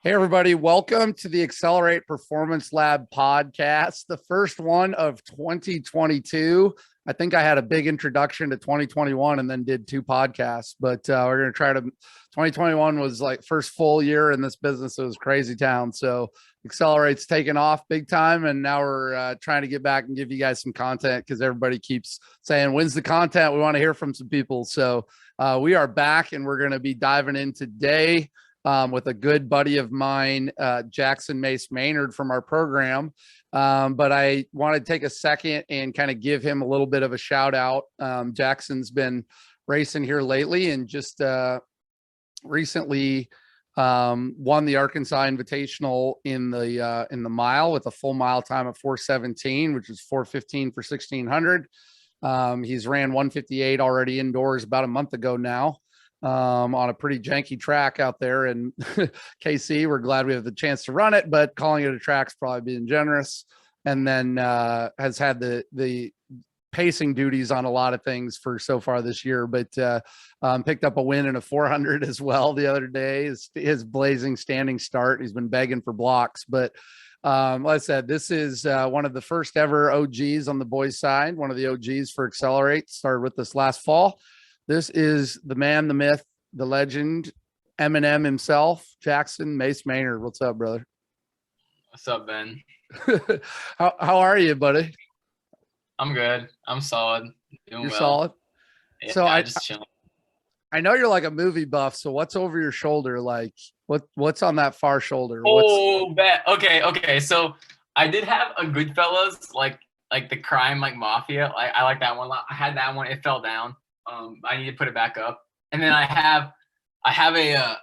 Hey, everybody. Welcome to the Accelerate Performance Lab podcast, the first one of 2022. I think I had a big introduction to 2021 and then did two podcasts, but we're going to try to. 2021 was like first full year in this business. It was crazy town. So Accelerate's taken off big time. And now we're trying to get back and give you guys some content because everybody keeps saying, when's the content? We want to hear from some people. So we are back and we're going to be diving in today with a good buddy of mine, Jackson Mace-Maynard from our program. But I want to take a second and kind of give him a little bit of a shout out. Jackson's been racing here lately and just recently won the Arkansas Invitational in the mile with a full mile time of 4:17, which is 4:15 for 1600. He's ran 1:58 already indoors about a month ago now. On a pretty janky track out there in KC. We're glad we have the chance to run it, but calling it a track's probably being generous. And then has had the pacing duties on a lot of things for so far this year, but picked up a win in a 400 as well the other day. His blazing standing start. He's been begging for blocks, but like I said, this is one of the first ever OGs on the boys side, one of the OGs for Accelerate. Started with this last fall. This is the man, the myth, the legend, Eminem himself, Jackson Mace-Maynard. What's up, brother? What's up, Ben? How are you, buddy? I'm good. I'm solid. You're solid. Yeah, So I just chilling. I know you're like a movie buff. So what's over your shoulder? Like what's on that far shoulder? Bet. Okay. So I did have a Goodfellas, like the crime, like mafia. I like that one. I had that one. It fell down. I need to put it back up. And then I have a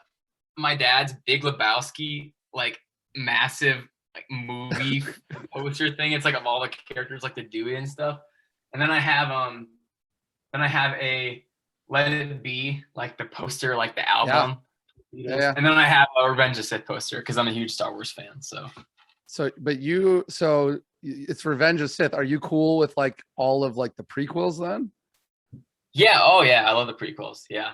my dad's Big Lebowski, like massive like movie poster thing. It's like of all the characters like the Dewey and stuff. And then I have a Let It Be, like the poster, like the album. Yeah. And then I have a Revenge of the Sith poster because I'm a huge Star Wars fan. So it's Revenge of Sith. Are you cool with like all of like the prequels then? Yeah. Oh, yeah. I love the prequels. Yeah.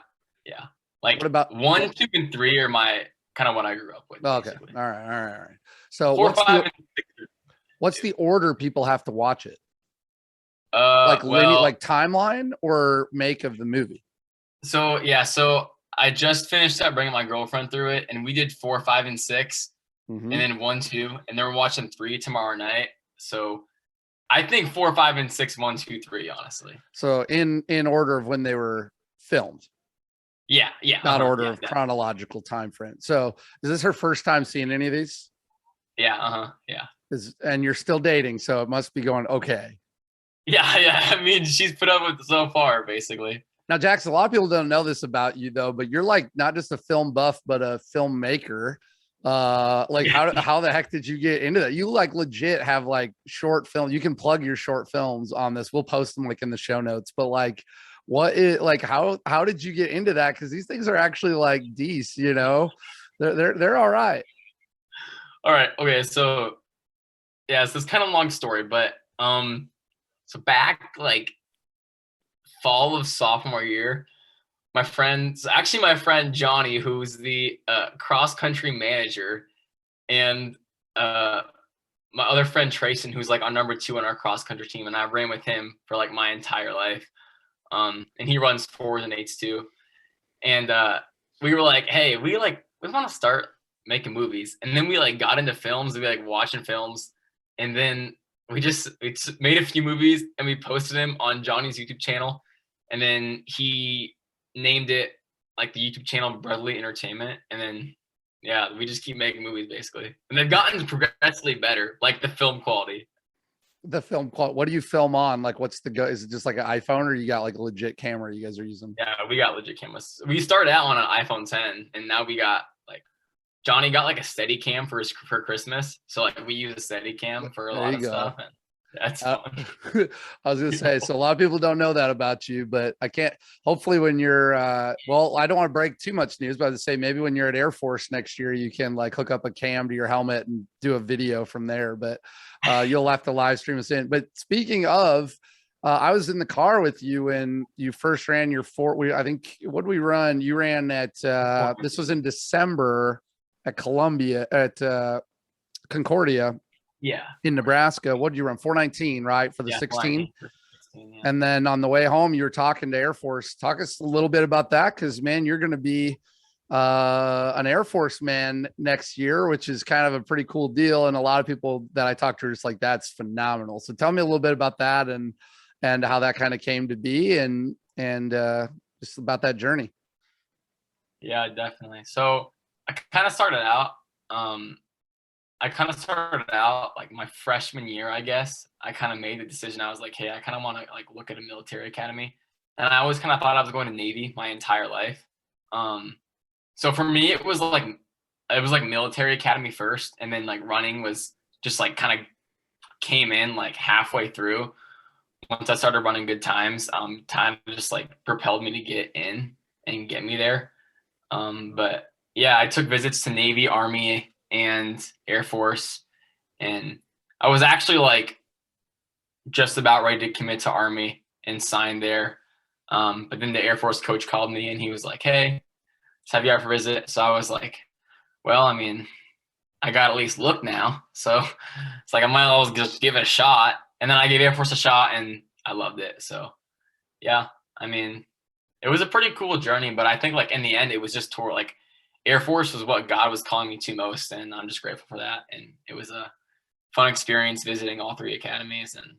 Like, what about 1, 2, and 3 are my kind of what I grew up with. Okay. Basically. All right. So 4, 5, and 6. What's the order people have to watch it? Like timeline or make of the movie? So I just finished up bringing my girlfriend through it, and we did 4, 5, and 6, and then 1, 2, and then we're watching 3 tomorrow night. So I think 4, 5, and 6, 1, 2, 3, honestly. So in order of when they were filmed. Yeah. Not order of chronological time frame. So is this her first time seeing any of these? Yeah. Yeah. And you're still dating, so it must be going okay. Yeah. I mean, she's put up with it so far, basically. Now, Jackson, a lot of people don't know this about you though, but you're like not just a film buff, but a filmmaker. How the heck did you get into that? You like legit have like short film. You can plug your short films on this. We'll post them like in the show notes, but like how did you get into that? Because these things are actually like decent, you know, they're all right. All right. Okay. So yeah, so it's kind of a long story, but so back like fall of sophomore year, my friend Johnny, who's the cross country manager, and my other friend Trayson, who's like on number 2 on our cross country team, and I ran with him for like my entire life. And he runs 4s and 8s too. And we were like, hey, we want to start making movies. And then we like got into films, and we like watching films, and then we made a few movies and we posted them on Johnny's YouTube channel. And then he named it like the YouTube channel Brotherly Entertainment. And then we just keep making movies basically. And they've gotten progressively better, like the film quality. What do you film on? Like, what's is it just like an iPhone, or you got like a legit camera you guys are using? Yeah, we got legit cameras. We started out on an iPhone 10, and now we got like Johnny got like a Steadicam for Christmas. So like we use a Steadicam for a lot of stuff. And that's fun. I was gonna say, so a lot of people don't know that about you, but I can't. Hopefully, when you're, I don't want to break too much news, but I would say maybe when you're at Air Force next year, you can like hook up a cam to your helmet and do a video from there. But you'll have to live stream us in. But speaking of, I was in the car with you when you first ran your I think what did we run? You ran at this was in December at Columbia at Concordia Yeah. in Nebraska. What did you run? 419, right? For the Yeah. 16. 16, yeah. And then on the way home, you were talking to Air Force. Talk us a little bit about that, because man, you're going to be an Air Force man next year, which is kind of a pretty cool deal. And a lot of people that I talk to are just like, that's phenomenal. So tell me a little bit about that and how that kind of came to be and just about that journey. Yeah, definitely. So I kind of started out. Like my freshman year, I guess. I kind of made the decision. I was like, hey, I kind of want to like look at a military academy, and I always kind of thought I was going to Navy my entire life. So for me, it was like military academy first, and then like running was just like kind of came in like halfway through. Once I started running good times, time just like propelled me to get in and get me there. But yeah, I took visits to Navy, Army, and Air Force, and I was actually like just about ready to commit to Army and sign there. But then the Air Force coach called me and he was like, hey, let's have you out for a visit. So I was like, well, I mean, I got to at least look now. So it's like I might as well just give it a shot. And then I gave Air Force a shot and I loved it. So yeah, I mean, it was a pretty cool journey, but I think like in the end, it was just toward like Air Force was what God was calling me to most. And I'm just grateful for that. And it was a fun experience visiting all three academies and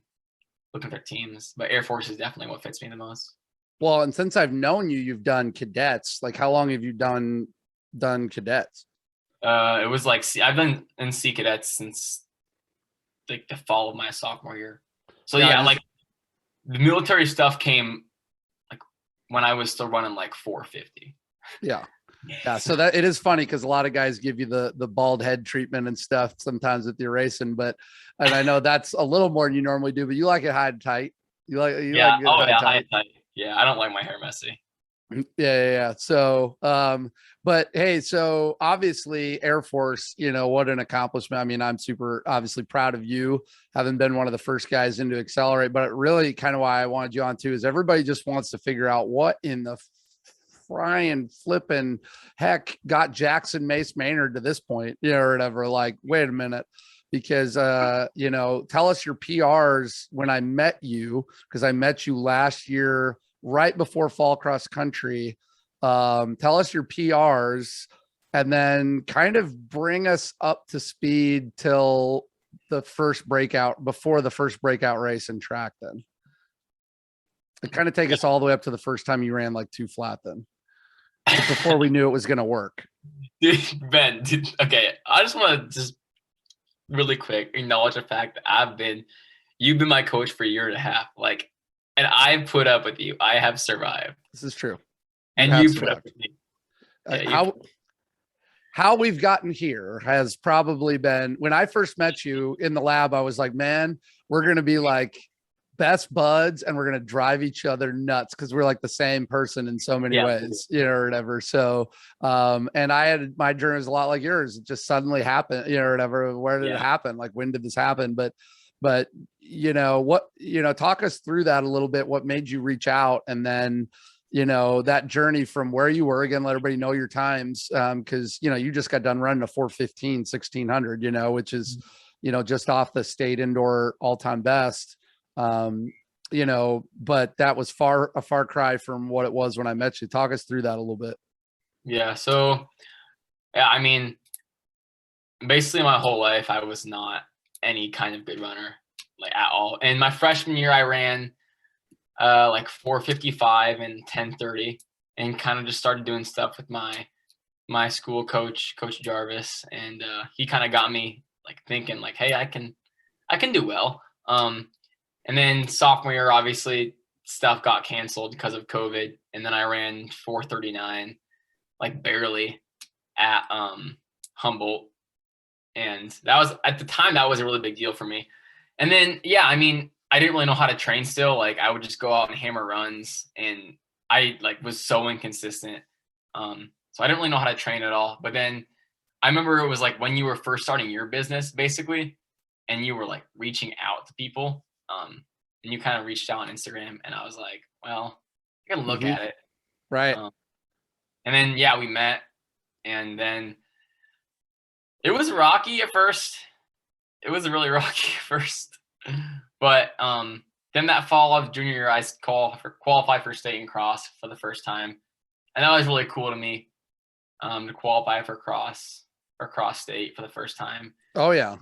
looking for teams, but Air Force is definitely what fits me the most. Well, and since I've known you, you've done cadets. Like, how long have you done cadets? It was like, I've been in Sea Cadets since like the fall of my sophomore year. So yeah, like the military stuff came like when I was still running like 450. Yeah. Yeah. So that it is funny because a lot of guys give you the bald head treatment and stuff sometimes with your racing, and I know that's a little more than you normally do, but you like it high and tight. Like High and tight. Yeah, I don't like my hair messy. Yeah. So, but hey, so obviously Air Force, what an accomplishment. I mean, I'm super obviously proud of you having been one of the first guys into Accelerate, but really kind of why I wanted you on too is everybody just wants to figure out what in the frying flipping heck got Jackson Mace-Maynard to this point, or whatever. Like, wait a minute. Because, tell us your PRs when I met you, because I met you last year, right before fall cross country. Tell us your PRs and then kind of bring us up to speed till before the first breakout race in track. Then and kind of take us all the way up to the first time you ran like 2 flat then, before we knew it was going to work. Ben, okay. I just want to just really quick acknowledge the fact that you've been my coach for a year and a half. Like, and I've put up with you. I have survived. This is true. You've put up with me. Yeah, how we've gotten here has probably been when I first met you in the lab. I was like, man, we're going to be like best buds and we're going to drive each other nuts because we're like the same person in so many ways, or whatever. So, and my journey was a lot like yours. It just suddenly happened, or whatever. Where did it happen? Like, when did this happen? But talk us through that a little bit. What made you reach out? And then, that journey from where you were, again, let everybody know your times. Cause you just got done running a 4:15, 1600, which is, just off the state indoor all-time best. But that was a far cry from what it was when I met you. Talk us through that a little bit. Yeah. So, yeah, I mean, basically my whole life, I was not any kind of good runner, like at all. And my freshman year, I ran like 4:55 and 10:30, and kind of just started doing stuff with my school coach, Coach Jarvis, and he kind of got me like thinking like, hey, I can do well. And then sophomore year, obviously stuff got canceled because of COVID, and then I ran 4:39, like barely, at Humboldt, and that was at the time that was a really big deal for me. And then I mean, I didn't really know how to train still. Like, I would just go out and hammer runs, and I like was so inconsistent. So I didn't really know how to train at all. But then I remember it was like when you were first starting your business, basically, and you were like reaching out to people. And you kind of reached out on Instagram, and I was like, well, I can look at it. Right. And then, we met, and then It was rocky at first. It was really rocky at first. But then that fall of junior year, I qualified for state and cross for the first time. And that was really cool to me, to qualify for cross state for the first time. Oh yeah.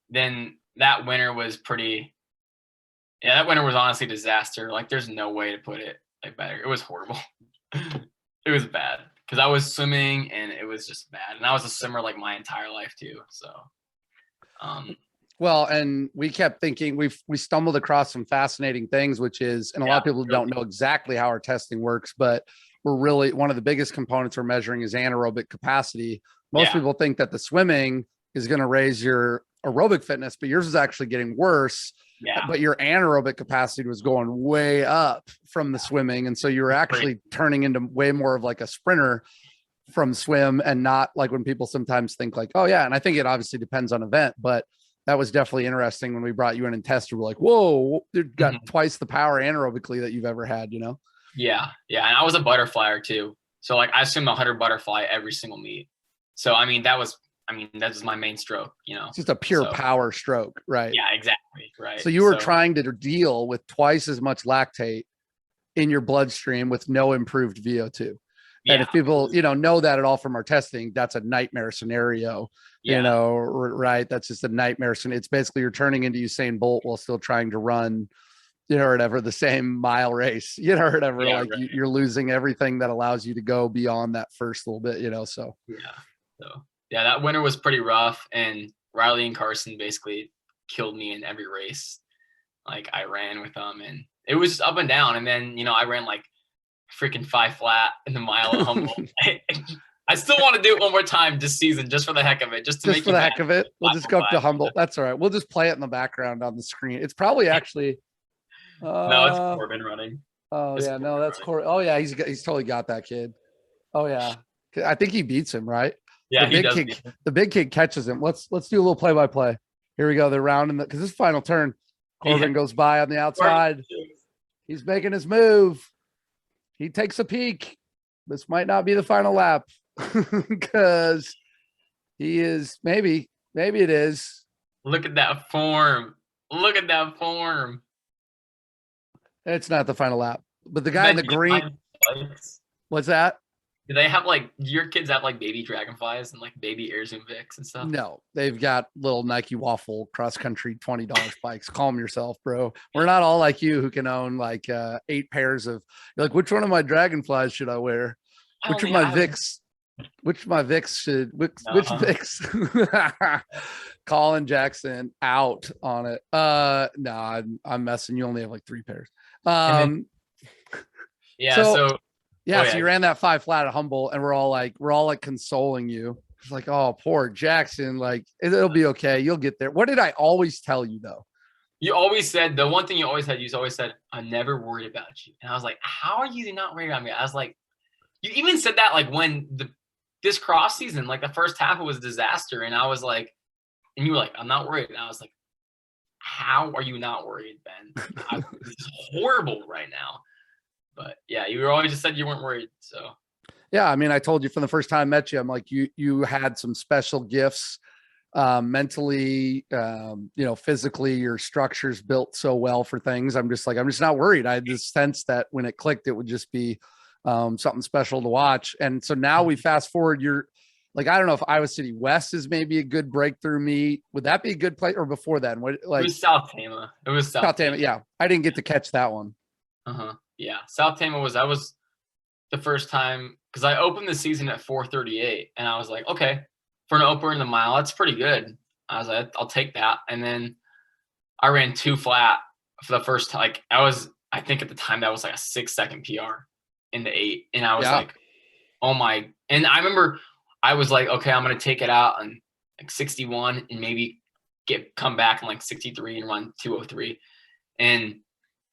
Then that winter was that winter was honestly a disaster. Like there's no way to put it like better. It was horrible. It was bad because I was swimming and it was just bad. And I was a swimmer like my entire life too. So, well, and we kept thinking we stumbled across some fascinating things, which is, and a lot of people don't know exactly how our testing works, but we're really, one of the biggest components we're measuring is anaerobic capacity. Most people think that the swimming is going to raise your aerobic fitness, but yours is actually getting worse. Yeah. But your anaerobic capacity was going way up from the swimming. And so you were actually turning into way more of like a sprinter from swim, and not like when people sometimes think like, oh yeah. And I think it obviously depends on event, but that was definitely interesting when we brought you in and tested. We're like, whoa, you've got twice the power anaerobically that you've ever had, you know? Yeah. Yeah. And I was a butterflyer too. So like I swim 100 butterfly every single meet. So, I mean, that was my main stroke, you know, it's just a pure power stroke. Right. Yeah, exactly. Right. So you were trying to deal with twice as much lactate in your bloodstream with no improved VO2. Yeah. And if people, know that at all from our testing, that's a nightmare scenario, right? That's just a nightmare. It's basically you're turning into Usain Bolt while still trying to run, or whatever, the same mile race, or whatever, you're losing everything that allows you to go beyond that first little bit, so. Yeah. So, yeah, that winter was pretty rough, and Riley and Carson basically killed me in every race. Like I ran with them, and it was just up and down. And then, I ran like freaking 5 flat in the mile at Humboldt. I still want to do it one more time this season, just for the heck of it, just for the heck of it. We'll just go up to Humboldt. That's all right. We'll just play it in the background on the screen. It's probably actually. No, it's Corbin running. Oh yeah, no, that's Corbin. Oh yeah, he's totally got that kid. Oh yeah, I think he beats him, right? Yeah, the big kid catches him. Let's do a little play-by-play. Here we go. They're rounding because this final turn, Corbin goes by on the outside. He's making his move. He takes a peek. This might not be the final lap because he is maybe it is. Look at that form. It's not the final lap, but the guy in the green. What's that? Do they have your kids have baby dragonflies and baby Air Zoom Vicks and stuff? No, they've got little Nike Waffle cross country $20 spikes. Calm yourself, bro. We're not all like you who can own 8 pairs of. You're like, which one of my dragonflies should I wear? Which of my Vicks Vicks? Colin Jackson out on it. No, I'm messing. You only have 3 pairs. So you ran that 5 flat at Humboldt, and we're all consoling you. It's like, oh, poor Jackson. It'll be okay. You'll get there. What did I always tell you though? You always said, the one thing you always said, I'm never worried about you. And I was like, how are you not worried about me? I was like, you even said that when this cross season, the first half, it was a disaster. And I was like, and you were like, I'm not worried. And I was like, how are you not worried, Ben? It's horrible right now. But yeah, you always just said you weren't worried. So yeah, I mean, I told you from the first time I met you, I'm like, you had some special gifts, mentally, physically, your structure's built so well for things. I'm just not worried. I had this sense that when it clicked, it would just be something special to watch. And so now we fast forward, you're I don't know if Iowa City West is maybe a good breakthrough meet. Would that be a good play, or before then? It was South Tama. It was South Tama. Yeah. I didn't get to catch that one. Yeah. South Tama was the first time, because I opened the season at 4:38, and I was like, okay, for an opener in the mile, that's pretty good. I was like, I'll take that. And then I ran 2 flat for the first time. I think at the time that was a 6-second PR in the 8. And I was like, oh my. And I remember I was like, okay, I'm going to take it out on 61 and maybe come back in 63 and run 2:03. And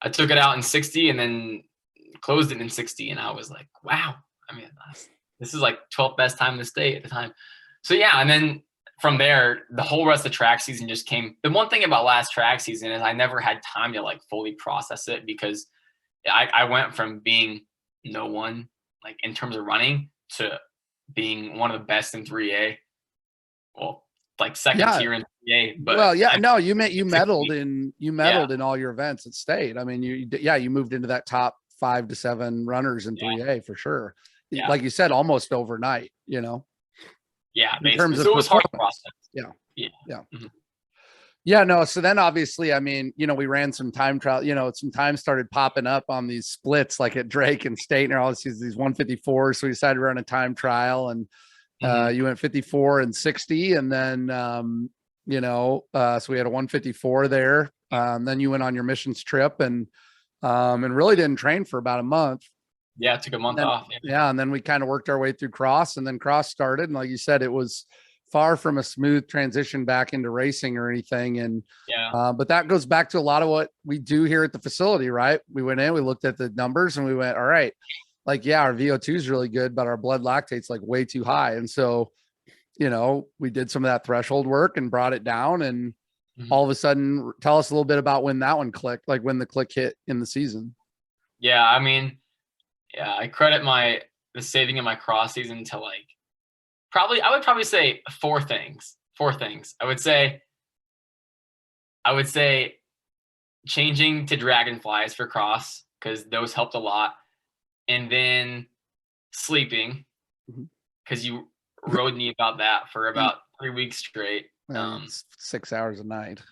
I took it out in 60 and then closed it in 60. And I was like, wow. I mean, this is 12th best time in the state at the time. So yeah. And then from there, the whole rest of the track season just came. The one thing about last track season is I never had time to fully process it, because I went from being no one, in terms of running, to being one of the best in 3A. well, like second Yeah. tier in PA, but Well, yeah, I no, you medaled Yeah. in all your events at state. I mean, you moved into that top 5 to 7 runners in 3A for sure. Yeah. Like you said, almost overnight, you know, Yeah, in basically. terms of So it was hard to performance. process. Yeah. Yeah. Yeah. Mhm. Yeah, no. So then obviously, I mean, you know, we ran some time trial, you know, some time started popping up on these splits like at Drake and State and all these 154s. So we decided to run a time trial and you went 54 and 60. And then, you know, so we had a 154 there. Then you went on your missions trip and really didn't train for about a month. Yeah, it took a month Then, off. yeah. And then we kind of worked our way through cross and then cross started. And like you said, it was far from a smooth transition back into racing or anything. And, Yeah. but that goes back to a lot of what we do here at the facility, right? We went in, we looked at the numbers and we went, all right, like, yeah, our VO2 is really good, but our blood lactate's like way too high. And so, you know, we did some of that threshold work and brought it down. And all of a sudden, tell us a little bit about when that one clicked, like when the click hit in the season. Yeah, I mean, yeah, I credit the saving in my cross season to like I would probably say four things. I would say changing to dragonflies for cross because those helped a lot, and then sleeping because you rode me about that for about 3 weeks straight. 6 hours a night.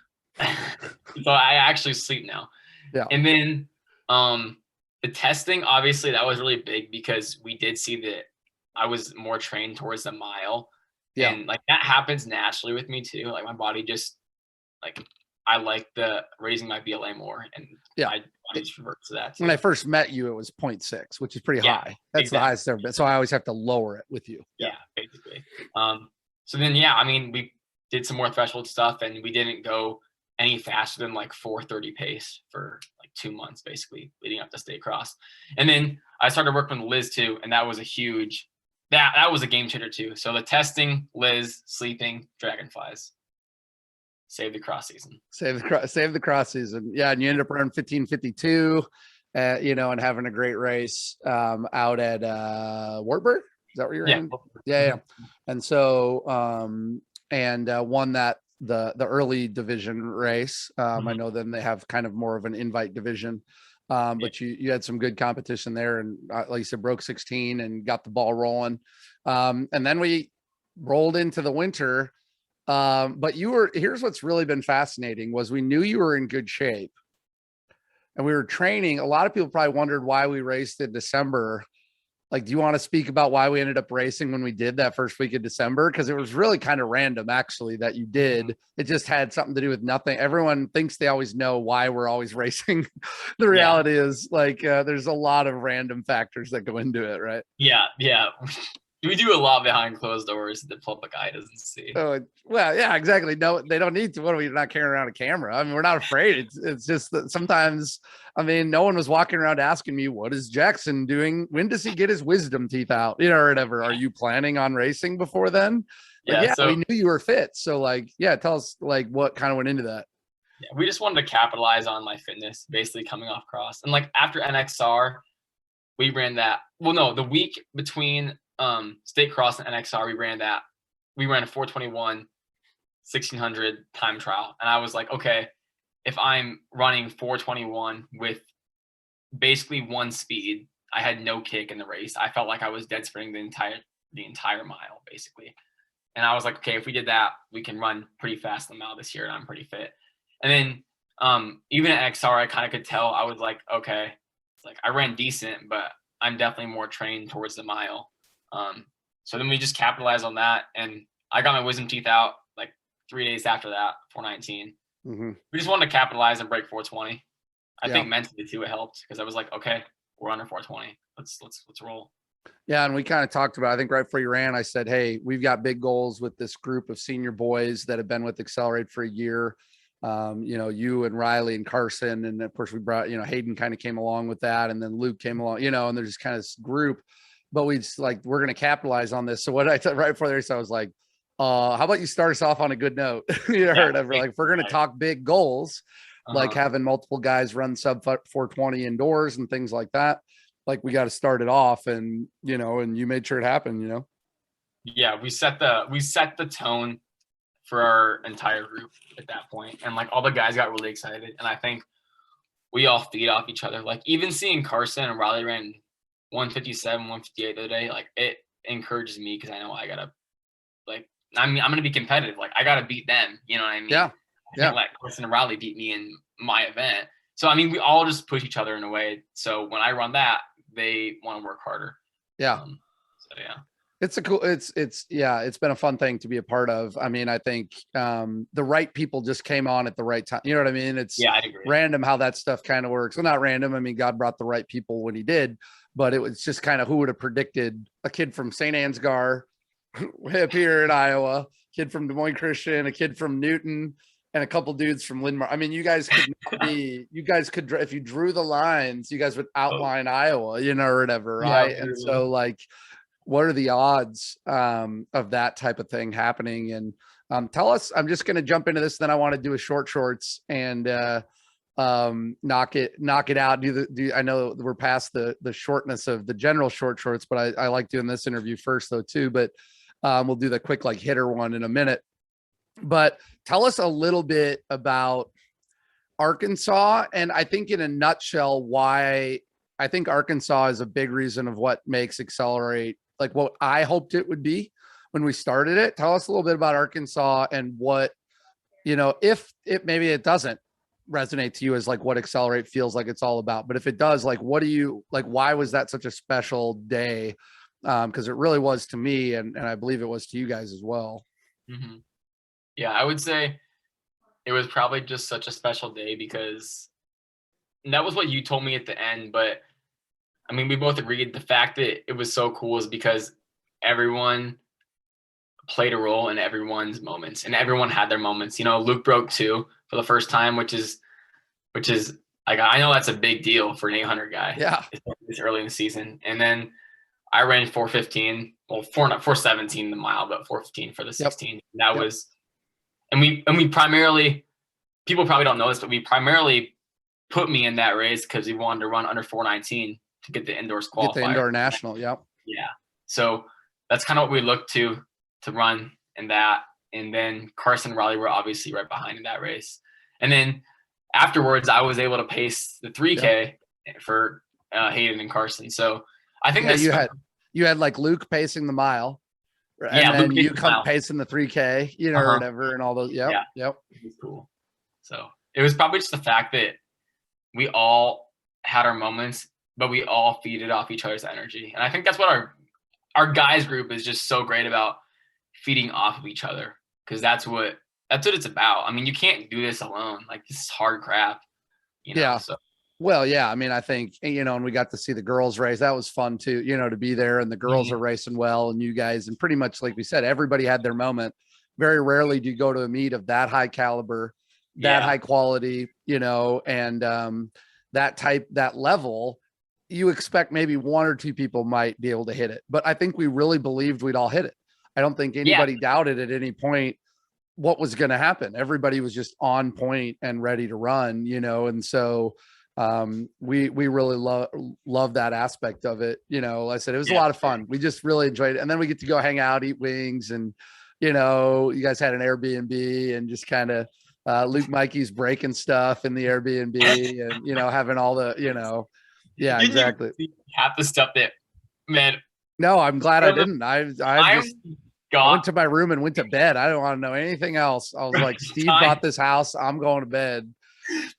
So I actually sleep now. Yeah. And then the testing, obviously that was really big because we did see that I was more trained towards the mile. Yeah. And like that happens naturally with me too. Like my body just like I like the raising my BLA more, and yeah, my body just reverts to that too. When I first met you, it was 0.6, which is pretty high. That's the highest ever been. So I always have to lower it with you. Yeah, basically. So then I mean we did some more threshold stuff and we didn't go any faster than like 4:30 pace for like 2 months basically leading up to state cross. And then I started working with Liz too, and that was a huge that was a game changer too. So the testing, Liz, sleeping, dragonflies. Save the cross season. Save the cross season. Yeah, and you end up running 15:52, you know, and having a great race out at Wartburg. Is that where you're in? Yeah. And so won that the early division race. I know then they have kind of more of an invite division. But you had some good competition there, and like you said, broke 16 and got the ball rolling. And then we rolled into the winter. But here's what's really been fascinating was we knew you were in good shape and we were training. A lot of people probably wondered why we raced in December. Like, do you want to speak about why we ended up racing when we did that first week of December? Because it was really kind of random, actually, that you did. It just had something to do with nothing. Everyone thinks they always know why we're always racing. The reality is, like, there's a lot of random factors that go into it, right? Yeah. We do a lot behind closed doors that the public eye doesn't see. Oh, well, yeah, exactly. No, they don't need to. What are we not carrying around a camera? I mean, we're not afraid. It's just that sometimes, I mean, no one was walking around asking me, what is Jackson doing? When does he get his wisdom teeth out? You know, or whatever. Are you planning on racing before then? Like, we knew you were fit. So like, tell us like what kind of went into that. Yeah, we just wanted to capitalize on my fitness, basically coming off cross. And like after NXR, we ran that. Well, no, the week between state cross and NXR, we ran a 4:21 1600 time trial, and I was like, okay, if I'm running 4:21 with basically one speed, I had no kick in the race. I felt like I was dead sprinting the entire mile basically, and I was like, okay, if we did that, we can run pretty fast in the mile this year, and I'm pretty fit. And then even at XR, I kind of could tell I was like, okay, it's like I ran decent, but I'm definitely more trained towards the mile. So then we just capitalized on that, and I got my wisdom teeth out like 3 days after that, 419. We just wanted to capitalize and break 420. I think mentally too it helped because I was like, okay, we're under 420. Let's roll. Yeah, and we kind of talked about, I think right before you ran, I said, hey, we've got big goals with this group of senior boys that have been with Accelerate for a year. You know, you and Riley and Carson, and of course we brought, you know, Hayden kind of came along with that, and then Luke came along, you know, and there's just kind of this group. But we just like, we're going to capitalize on this. So what I said right before there, so I was like, how about you start us off on a good note? You know, whatever. Like, if we're going to talk big goals, like having multiple guys run sub 420 indoors and things like that, like we got to start it off, and, you know, and you made sure it happened, you know? Yeah. We set the tone for our entire group at that point. And like all the guys got really excited. And I think we all feed off each other. Like even seeing Carson and Riley ran 157, 158 the other day, like it encourages me because I know I gotta like I'm gonna be competitive. Like I gotta beat them. You know what I mean? Yeah. I can't let Carson and Riley beat me in my event. So I mean we all just push each other in a way. So when I run that, they want to work harder. Yeah. So yeah. It's been a fun thing to be a part of. I mean, I think the right people just came on at the right time. You know what I mean? It's I agree. Random how that stuff kind of works. Well, not random. I mean, God brought the right people when he did, but it was just kind of who would have predicted a kid from St. Ansgar up here in Iowa, kid from Des Moines Christian, a kid from Newton, and a couple dudes from Lindmar. I mean, you guys could if you drew the lines, you guys would outline Iowa, you know, or whatever. Right. Yeah, and so like, what are the odds of that type of thing happening? And tell us, I'm just going to jump into this. Then I want to do a shorts and knock it out. I know we're past the shortness of the general shorts, but I like doing this interview first though too, but we'll do the quick like hitter one in a minute. But tell us a little bit about Arkansas. And I think in a nutshell, why I think Arkansas is a big reason of what makes Accelerate like what I hoped it would be when we started it. Tell us a little bit about Arkansas and what, you know, if maybe it doesn't resonate to you as like what Accelerate feels like it's all about, but if it does, like, what do you like, why was that such a special day? Cause it really was to me. And I believe it was to you guys as well. Mm-hmm. Yeah, I would say it was probably just such a special day because that was what you told me at the end, but I mean, we both agreed the fact that it was so cool is because everyone played a role in everyone's moments and everyone had their moments. You know, Luke broke 2 for the first time, which is like, I know that's a big deal for an 800 guy. Yeah. It's early in the season. And then I ran 415, well, 417 the mile, but 415 for the 16. Yep. That was, and we primarily, people probably don't know this, but we primarily put me in that race because we wanted to run under 419. To get the indoors qualifier. Get the indoor national, yep. Yeah. So that's kind of what we looked to run in that. And then Carson and Raleigh were obviously right behind in that race. And then afterwards, I was able to pace the 3K for Hayden and Carson. So I think you had like Luke pacing the mile. And yeah, then you come pacing the 3K, you know, or whatever, and all those. Yep. Yep. It was cool. So it was probably just the fact that we all had our moments, but we all feeded off each other's energy. And I think that's what our guys group is just so great about, feeding off of each other. Cause that's what it's about. I mean, you can't do this alone. Like this is hard crap. You know? Yeah. So. Well, yeah. I mean, I think, you know, and we got to see the girls race. That was fun too, you know, to be there and the girls are racing well and you guys, and pretty much like we said, everybody had their moment. Very rarely do you go to a meet of that high caliber, that high quality, you know, and that level. You expect maybe 1 or 2 people might be able to hit it, but I think we really believed we'd all hit it. I don't think anybody doubted at any point what was going to happen. Everybody was just on point and ready to run, you know? And so we really love that aspect of it. You know, like I said, it was a lot of fun. We just really enjoyed it. And then we get to go hang out, eat wings. And, you know, you guys had an Airbnb and just kind of Luke Mikey's breaking stuff in the Airbnb and, you know, having all the, you know, yeah, exactly. Half the stuff that, man. No, I'm glad I didn't. I went to my room and went to bed. I don't want to know anything else. I was like, Steve bought this house. I'm going to bed.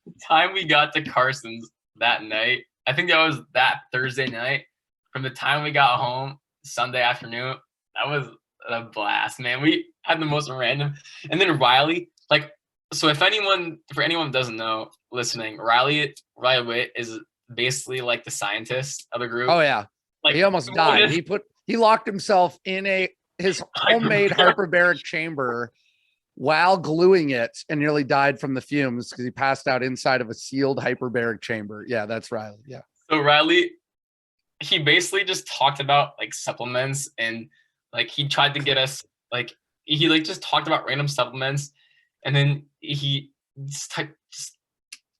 The time we got to Carson's that night, I think that was that Thursday night. From the time we got home Sunday afternoon, that was a blast, man. We had the most random. And then Riley, like, so for anyone who doesn't know listening, Riley Witt is basically like the scientist of the group. Oh yeah. Like he almost died. He locked himself in his homemade hyperbaric chamber while gluing it and nearly died from the fumes because he passed out inside of a sealed hyperbaric chamber. Yeah, that's Riley. Yeah. So Riley, he basically just talked about like supplements and like he tried to get us like he like just talked about random supplements and then he just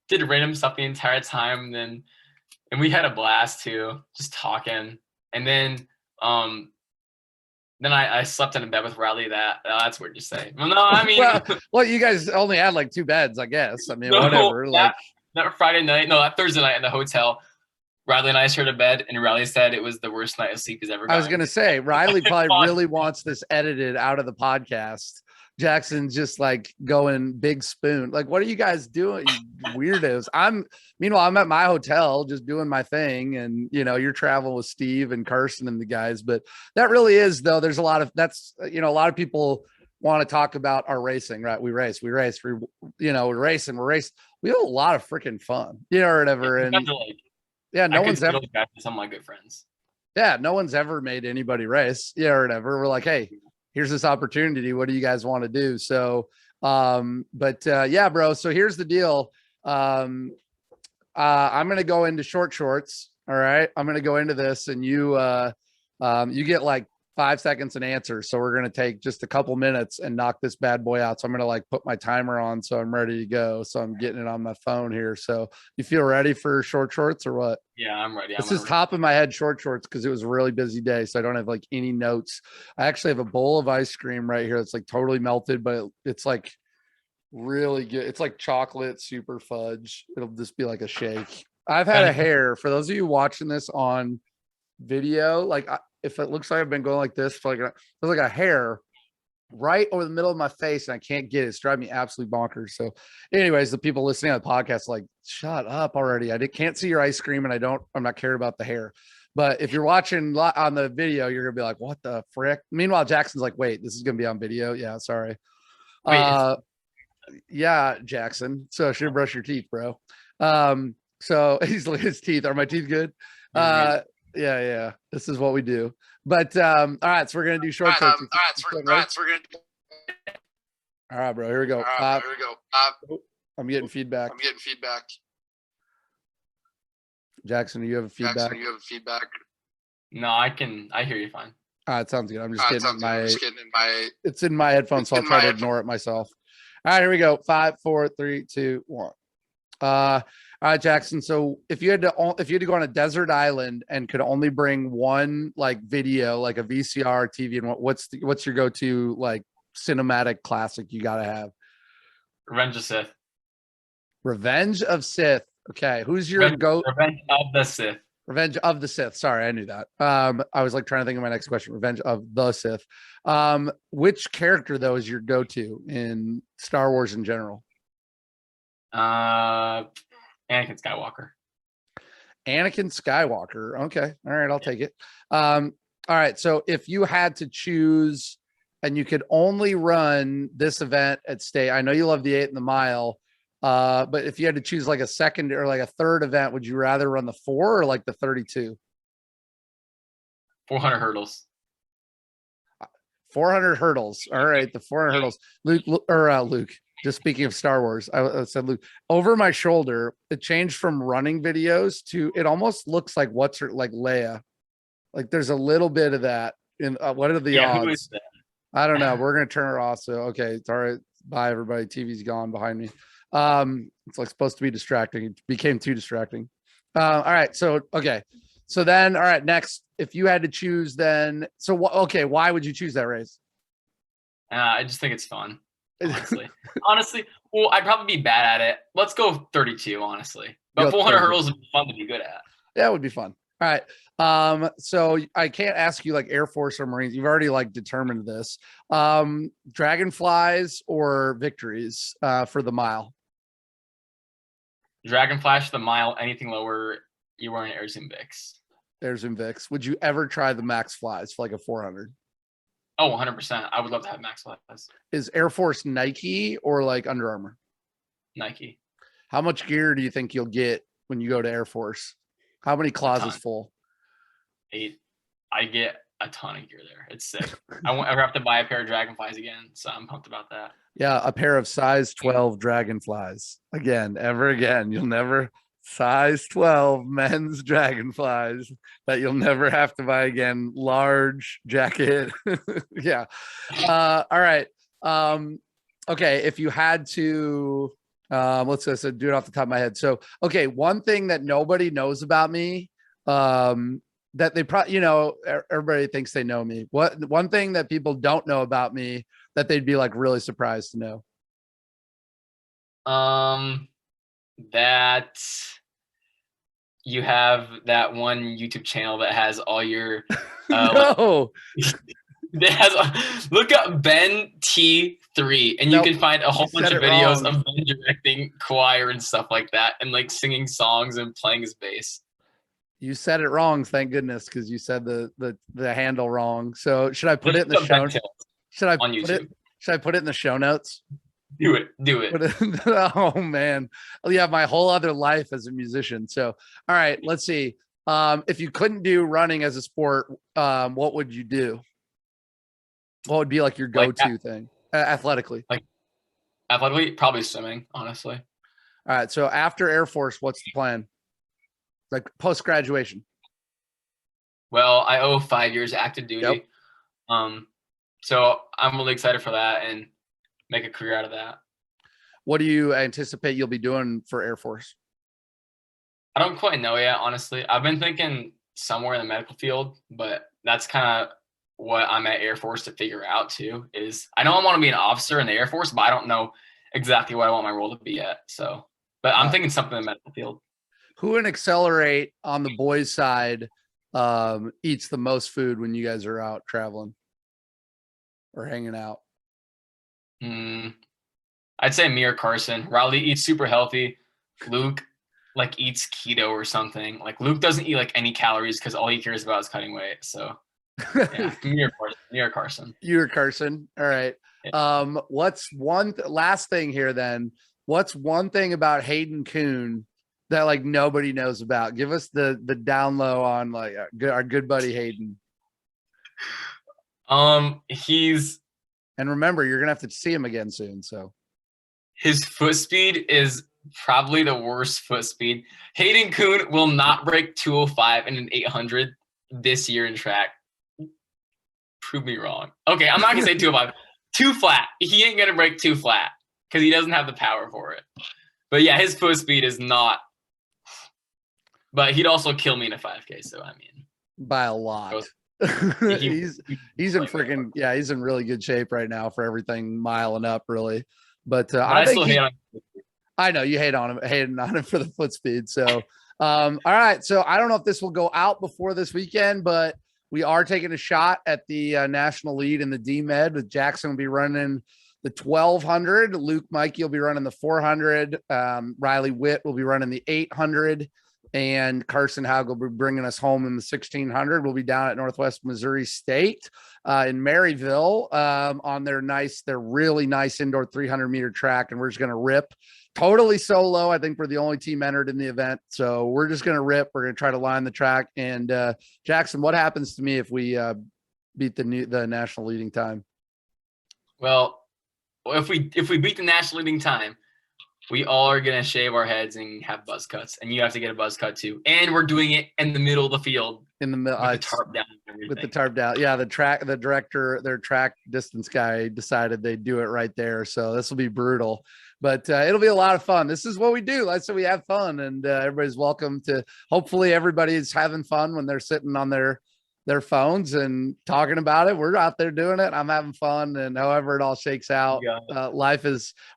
did random stuff the entire time. And we had a blast too, just talking. And then Then I slept in a bed with Riley. That's weird to say. Well, no, I mean, well, you guys only had like 2 beds, I guess. I mean, no, whatever. Like that Friday night, no, that Thursday night in the hotel, Riley and I shared a bed, and Riley said it was the worst night of sleep he's ever gotten. I was gonna say, Riley probably really wants this edited out of the podcast. Jackson's just like going big spoon. Like, what are you guys doing, you weirdos? Meanwhile, I'm at my hotel just doing my thing, and you're traveling with Steve and Carson and the guys. But that really is, though. There's a lot of a lot of people want to talk about our racing, right? We race, we're racing. We have a lot of freaking fun, or whatever. And no one's ever some of my good friends. Yeah, no one's ever made anybody race, or whatever. We're like, hey, here's this opportunity. What do you guys want to do? So, yeah, bro. So here's the deal. I'm going to go into short shorts. All right. I'm going to go into this, and you get like 5 seconds an answer. So we're going to take just a couple minutes and knock this bad boy out. So I'm going to like put my timer on, so I'm ready to go. So I'm getting it on my phone here. So you feel ready for short shorts or what? Yeah, I'm ready. This is top of my head short shorts because it was a really busy day. So I don't have like any notes. I actually have a bowl of ice cream right here. It's like totally melted, but it's like really good. It's like chocolate, super fudge. It'll just be like a shake. I've had a hair, for those of you watching this on video, like if it looks like I've been going like this for like there's like a hair right over the middle of my face, and I can't get it. It's driving me absolutely bonkers. So anyways, the people listening on the podcast, like, shut up already. Can't see your ice cream, and I'm not caring about the hair. But if you're watching on the video, you're gonna be like, what the frick? Meanwhile, Jackson's like, wait, this is gonna be on video. Yeah, sorry. Yeah, Jackson. So I should brush your teeth, bro. So he's like, his teeth, are my teeth good? Yeah. This is what we do. But all right, so we're gonna do short shorts. All right, bro. Here we go. I'm getting feedback. Jackson, do you have feedback? No, I hear you fine. All right, sounds good. I'm just getting it's in my headphones, so I'll try to ignore it myself. All right, here we go. 5, 4, 3, 2, 1. All right, Jackson. So if you had to go on a desert island and could only bring one like video, like a VCR, TV, and what's your go-to like cinematic classic you got to have? Revenge of Sith. Revenge of Sith. Okay, who's your Revenge of the Sith. Revenge of the Sith. Sorry, I knew that. I was like trying to think of my next question. Revenge of the Sith. Which character though is your go-to in Star Wars in general? Anakin Skywalker. Anakin Skywalker. Okay. All right. I'll take it. All right. So if you had to choose and you could only run this event at state, I know you love the 8 and the mile, but if you had to choose like a second or like a third event, would you rather run the 4 or like the 32? 400 hurdles. 400 hurdles. All right. The 400 hurdles. Luke. Just speaking of Star Wars, I said, Luke, over my shoulder, it changed from running videos to, it almost looks like like Leia. Like there's a little bit of that in what are the odds? I don't know. We're going to turn it off. So, okay. It's all right. Bye everybody. TV's gone behind me. It's like supposed to be distracting. It became too distracting. All right. So, okay. So then, all right, next, if you had to choose then, okay. Why would you choose that race? I just think it's fun. Honestly, well, I'd probably be bad at it. Let's go 32, honestly. But 400 hurdles would be fun to be good at. Yeah, it would be fun. All right. So I can't ask you like Air Force or Marines. You've already like determined this. Dragonflies or victories for the mile? Dragonflies for the mile. Anything lower, you're wearing Air Zoom Vicks. Air Zoom Vicks. Would you ever try the Max Flies for like a 400? Oh, 100%. I would love to have Max Flies. Is Air Force Nike or like Under Armour? Nike. How much gear do you think you'll get when you go to Air Force? How many closets full? 8. I get a ton of gear there. It's sick. I won't ever have to buy a pair of Dragonflies again, so I'm pumped about that. Yeah, a pair of size 12 Dragonflies. Ever again. You'll never size 12 men's Dragonflies that you'll never have to buy again. Large jacket. Yeah. All right. Okay. If you had to, let's just do it off the top of my head. So, okay. One thing that nobody knows about me, that they probably, you know, everybody thinks they know me. What one thing that people don't know about me that they'd be like really surprised to know? That you have that one YouTube channel that has all your No, that has look up Ben T3 and you nope, can find a you whole bunch said of it videos wrong. of Ben directing choir and stuff like that and like singing songs and playing his bass. You said it wrong. Thank goodness, because you said the handle wrong. So should I put it in Just the look up show? Ben Tilt Should I on put it? YouTube. Should I put it in the show notes? Do it. Do it. Oh man, yeah, my whole other life as a musician. So, all right, let's see. If you couldn't do running as a sport, what would you do? What would be like your Like go-to thing athletically? like athletically, probably swimming, honestly. All right, so after Air Force, what's the plan? Like post graduation? Well, I owe 5 years active Yep. duty. So I'm really excited for that and make a career out of that. What do you anticipate you'll be doing for Air Force? I don't quite know yet, honestly. I've been thinking somewhere in the medical field, but that's kind of what I'm at Air Force to figure out too. Is I know I want to be an officer in the Air Force, but I don't know exactly what I want my role to be yet. So, but I'm thinking something in the medical field. Who in Accelerate on the boys' side eats the most food when you guys are out traveling or hanging out? I'd say me or Carson. Riley eats super healthy. Luke like eats keto or something. Like Luke doesn't eat like any calories because all he cares about is cutting weight. So yeah, me or Carson. You or Carson. All right. Yeah. What's one last thing here then? What's one thing about Hayden Kuhn that like nobody knows about? Give us the down low on like our good buddy Hayden. He's And remember, you're gonna have to see him again soon. So his foot speed is probably the worst foot speed. Hayden Kuhn will not break 205 in an 800 this year in track. Prove me wrong. Okay, I'm not gonna say 205. Too flat. He ain't gonna break too flat because he doesn't have the power for it. But yeah, his foot speed is not. But he'd also kill me in a 5K. So I mean, by a lot. he's in freaking he's in really good shape right now for everything miling up really. But I think I know you hating on him for the foot speed. So all right. So I don't know if this will go out before this weekend, but we are taking a shot at the national lead in the D-Med with Jackson will be running the 1200. Luke Mikey will be running the 400. Riley Witt will be running the 800. And Carson Haug will be bringing us home in the 1600. We'll be down at Northwest Missouri State in Maryville on their really nice indoor 300-meter track. And we're just going to rip totally solo. I think we're the only team entered in the event. So we're just going to rip. We're going to try to line the track. And Jackson, what happens to me if we beat the national leading time? Well, if we beat the national leading time, we all are gonna shave our heads and have buzz cuts, and you have to get a buzz cut too. And we're doing it in the middle of the field, in the middle, with the tarp down. With the tarp down, yeah. The director, their track distance guy, decided they'd do it right there. So this will be brutal, but it'll be a lot of fun. This is what we do. Like so, we have fun, and everybody's welcome to. Hopefully, everybody's having fun when they're sitting on their phones and talking about it. We're out there doing it. I'm having fun. And however it all shakes out,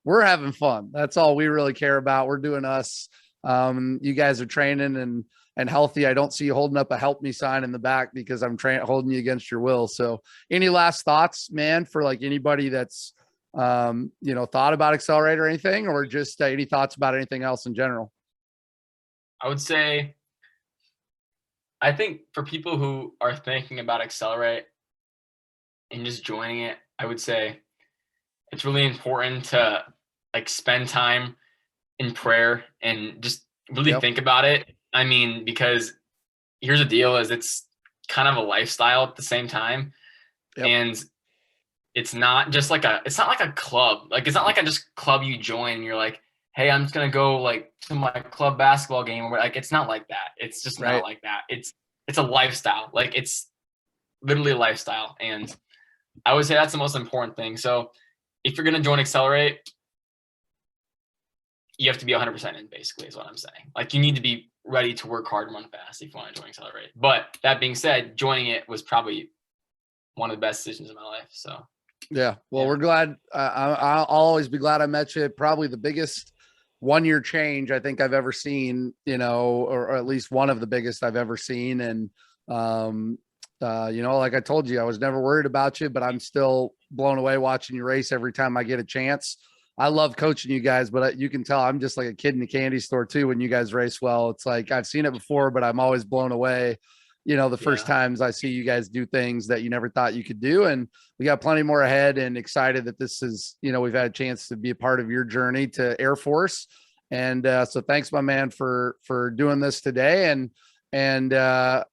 we're having fun. That's all we really care about. We're doing us. You guys are training and healthy. I don't see you holding up a help me sign in the back because I'm holding you against your will. So any last thoughts, man, for like anybody that's, thought about Accelerate or anything, or just any thoughts about anything else in general? I would say, I think for people who are thinking about Accelerate and just joining it, I would say it's really important to like spend time in prayer and just really think about it. I mean, because here's the deal is it's kind of a lifestyle at the same time. And it's not just like it's not like a club. Like, it's not like a just club you join and you're like, hey, I'm just going to go like to my club basketball game. Or like, it's not like that. It's just not like that. It's a lifestyle. Like, it's literally a lifestyle. And I would say that's the most important thing. So if you're going to join Accelerate, you have to be 100% in, basically, is what I'm saying. Like, you need to be ready to work hard and run fast if you want to join Accelerate. But that being said, joining it was probably one of the best decisions in my life. So yeah, well, we're glad. I'll always be glad I met you. Probably the biggest 1-year change I think I've ever seen, you know, or at least one of the biggest I've ever seen. And, you know, like I told you, I was never worried about you, but I'm still blown away watching you race every time I get a chance. I love coaching you guys, but you can tell I'm just like a kid in a candy store too. When you guys race well, it's like, I've seen it before, but I'm always blown away. You know, the first times I see you guys do things that you never thought you could do. And we got plenty more ahead, and excited that this is, you know, we've had a chance to be a part of your journey to Air Force. And so thanks, my man, for doing this today. And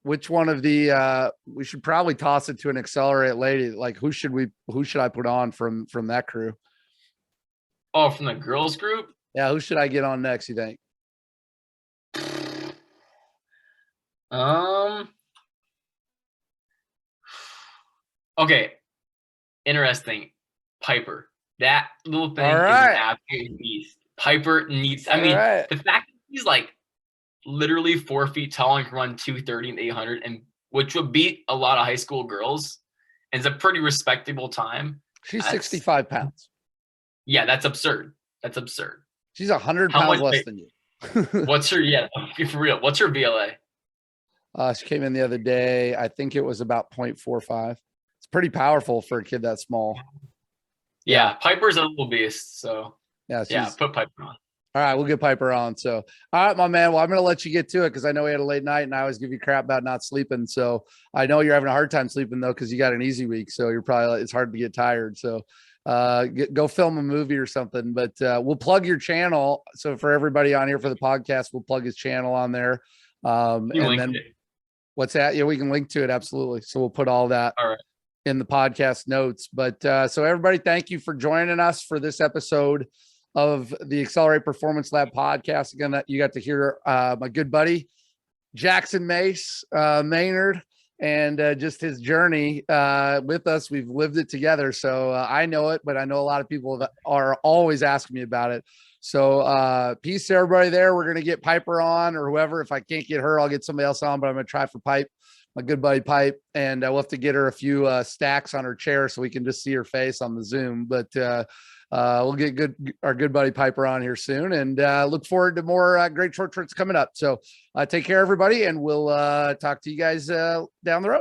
which one of the we should probably toss it to an Accelerate lady. Like who should I put on from that crew? Oh, from the girls group? Yeah, who should I get on next, you think? Okay. Interesting. Piper. That little thing All is right. an absolute beast. Piper needs, I All mean, right. the fact that he's like literally 4 feet tall and can run 230 and 800, and which would beat a lot of high school girls, and it's a pretty respectable time. She's 65 pounds. Yeah, that's absurd. That's absurd. She's 100 pounds less than you. What's her, for real, what's her VLA? She came in the other day. I think it was about 0.45. It's pretty powerful for a kid that small. Yeah, Piper's a little beast. So yeah, put Piper on. All right, we'll get Piper on. So, all right, my man. Well, I'm going to let you get to it because I know we had a late night, and I always give you crap about not sleeping. So I know you're having a hard time sleeping though because you got an easy week. So you're probably, it's hard to get tired. So go film a movie or something. But we'll plug your channel. So for everybody on here for the podcast, we'll plug his channel on there. And then what's that? Yeah, we can link to it. Absolutely. So we'll put all that in the podcast notes. But so everybody, thank you for joining us for this episode of the Accelerate Performance Lab podcast. Again, that you got to hear my good buddy Jackson Mace-Maynard and just his journey with us. We've lived it together, so I know it, but I know a lot of people that are always asking me about it. So peace to everybody there. We're gonna get Piper on, or whoever. If I can't get her, I'll get somebody else on, but I'm gonna try for Pipe, my good buddy Pipe, and we'll have to get her a few stacks on her chair so we can just see her face on the Zoom. But we'll get our good buddy Piper on here soon, and look forward to more great short trips coming up. So take care, everybody, and we'll talk to you guys down the road.